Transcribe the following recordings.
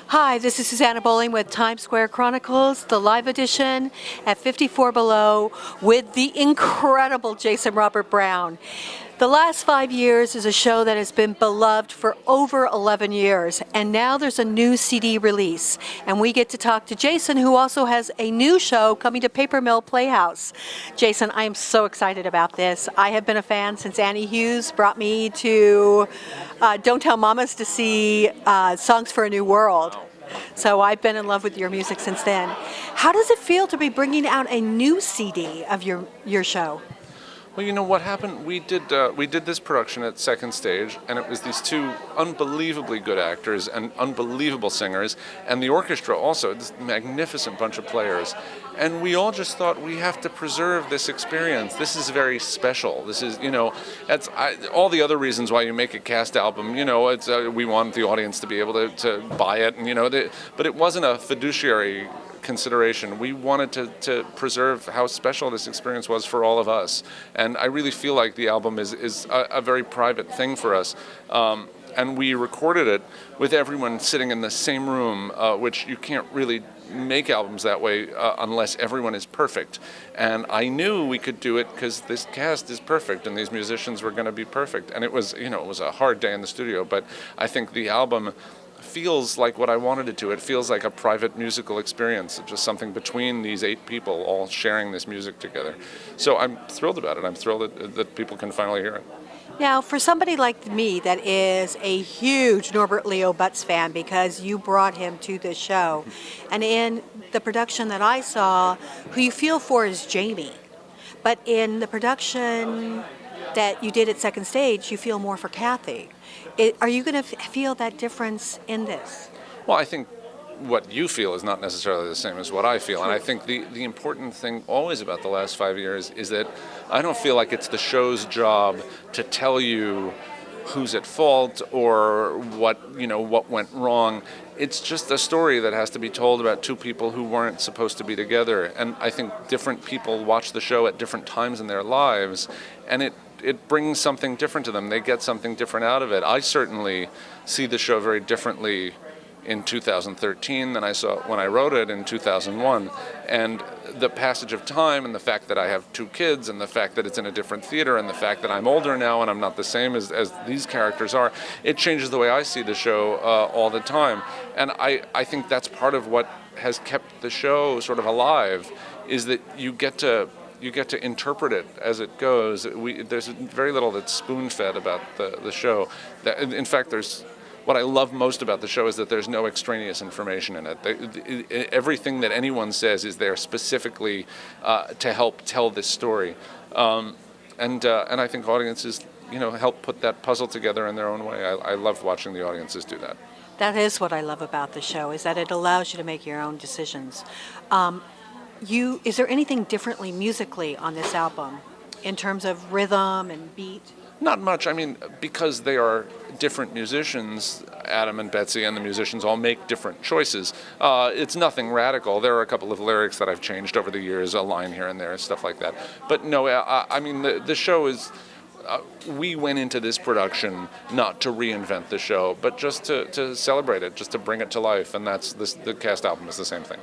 Hi, this is Suzanna Bowling with Times Square Chronicles, the live edition at 54 Below with the incredible Jason Robert Brown. The last 5 years is a show that has been beloved for over 11 years, and now there's a new CD release. And we get to talk to Jason, who also has a new show coming to Paper Mill Playhouse. Jason, I am so excited about this. I have been a fan since Annie Hughes brought me to Don't Tell Mamas to see Songs for a New World. So I've been in love with your music since then. How does it feel to be bringing out a new CD of your show? Well, you know what happened? We did this production at Second Stage, and it was these two unbelievably good actors and unbelievable singers, and the orchestra also, this magnificent bunch of players. And we all just thought, we have to preserve this experience. This is very special. This is, all the other reasons why you make a cast album, we want the audience to be able to buy it, and but it wasn't a fiduciary consideration. We wanted to preserve how special this experience was for all of us. And I really feel like the album is a very private thing for us. And we recorded it with everyone sitting in the same room, which you can't really make albums that way unless everyone is perfect. And I knew we could do it because this cast is perfect and these musicians were going to be perfect. And it was a hard day in the studio, but I think the album feels like what I wanted it to. It feels like a private musical experience, just something between these 8 people all sharing this music together. So I'm thrilled about it. I'm thrilled that people can finally hear it. Now, for somebody like me that is a huge Norbert Leo Butz fan because you brought him to this show, and in the production that I saw, who you feel for is Jamie, but in the production that you did at Second Stage, you feel more for Kathy. Are you going to feel that difference in this? Well, I think what you feel is not necessarily the same as what I feel. And I think the important thing always about the last 5 years is that I don't feel like it's the show's job to tell you who's at fault or what went wrong. It's just a story that has to be told about 2 people who weren't supposed to be together. And I think different people watch the show at different times in their lives, and it brings something different to them. They get something different out of it. I certainly see the show very differently in 2013 than I saw when I wrote it in 2001. And the passage of time and the fact that I have 2 kids and the fact that it's in a different theater and the fact that I'm older now and I'm not the same as these characters are, it changes the way I see the show all the time. And I think that's part of what has kept the show sort of alive, is that you get to interpret it as it goes. There's very little that's spoon-fed about the show. In fact, what I love most about the show is that there's no extraneous information in it. Everything that anyone says is there specifically to help tell this story. And I think audiences, help put that puzzle together in their own way. I love watching the audiences do that. That is what I love about the show, is that it allows you to make your own decisions. Is there anything differently musically on this album in terms of rhythm and beat? Not much. I mean, because they are different musicians, Adam and Betsy and the musicians all make different choices. It's nothing radical. There are a couple of lyrics that I've changed over the years, a line here and there, stuff like that. But no, I mean, the show is... we went into this production not to reinvent the show, but just to celebrate it, just to bring it to life, and the cast album is the same thing.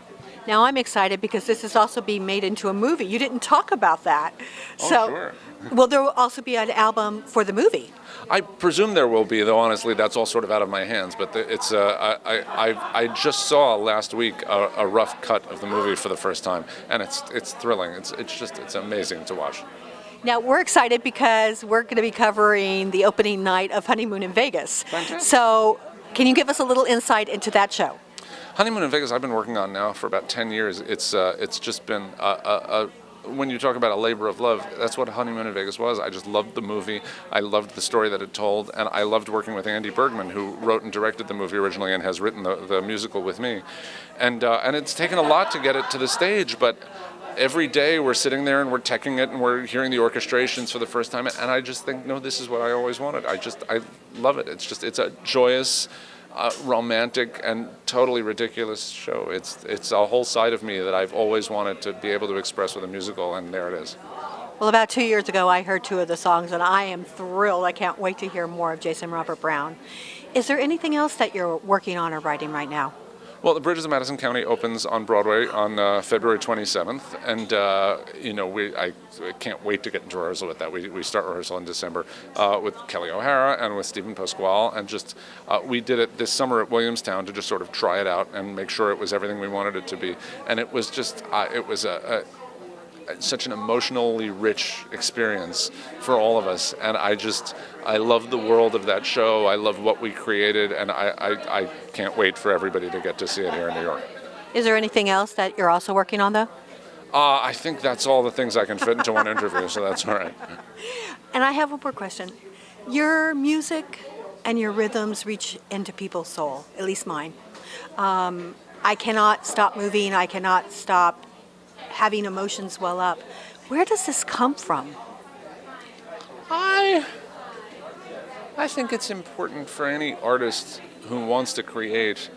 Now I'm excited because this is also being made into a movie. You didn't talk about that. Oh, sure. Will there also be an album for the movie? I presume there will be, though honestly that's all sort of out of my hands. But I just saw last week a rough cut of the movie for the first time, and it's thrilling. It's amazing to watch. Now, we're excited because we're going to be covering the opening night of Honeymoon in Vegas. Fantastic. So can you give us a little insight into that show? Honeymoon in Vegas I've been working on now for about 10 years. It's just been when you talk about a labor of love, that's what Honeymoon in Vegas was. I just loved the movie. I loved the story that it told, and I loved working with Andy Bergman, who wrote and directed the movie originally and has written the musical with me. And it's taken a lot to get it to the stage, but every day we're sitting there and we're teching it and we're hearing the orchestrations for the first time, and I just think, no, this is what I always wanted. I love it. It's a joyous, romantic and totally ridiculous show. It's a whole side of me that I've always wanted to be able to express with a musical, and there it is. Well, about 2 years ago, I heard 2 of the songs, and I am thrilled. I can't wait to hear more of Jason Robert Brown. Is there anything else that you're working on or writing right now? Well, The Bridges of Madison County opens on Broadway on February 27th, and I can't wait to get into rehearsal with that. We start rehearsal in December with Kelly O'Hara and with Stephen Pasquale, and just we did it this summer at Williamstown to just sort of try it out and make sure it was everything we wanted it to be, and it was just it was such an emotionally rich experience for all of us, and I love the world of that show. I love what we created, and I can't wait for everybody to get to see it here in New York. Is there anything else that you're also working on, though? I think that's all the things I can fit into one interview, so that's all right. And I have one more question. Your music and your rhythms reach into people's soul, at least mine. I cannot stop moving. I cannot stop having emotions well up. Where does this come from? I think it's important for any artist who wants to create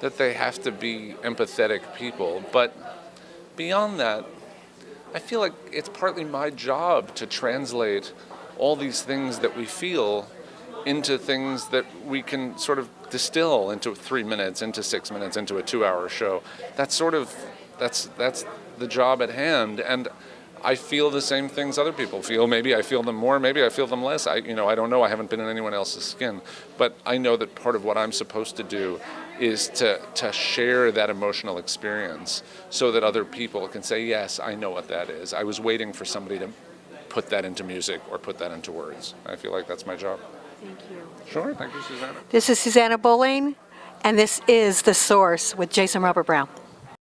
that they have to be empathetic people. But beyond that, I feel like it's partly my job to translate all these things that we feel into things that we can sort of distill into 3 minutes, into 6 minutes, into a 2-hour show. That's the job at hand, and I feel the same things other people feel. Maybe I feel them more, maybe I feel them less. I don't know. I haven't been in anyone else's skin, but I know that part of what I'm supposed to do is to share that emotional experience so that other people can say, yes, I know what that is. I was waiting for somebody to put that into music or put that into words. I feel like that's my job. Thank you. Sure. Thank you, Suzanna. This is Suzanna Bowling, and this is The Source with Jason Robert Brown.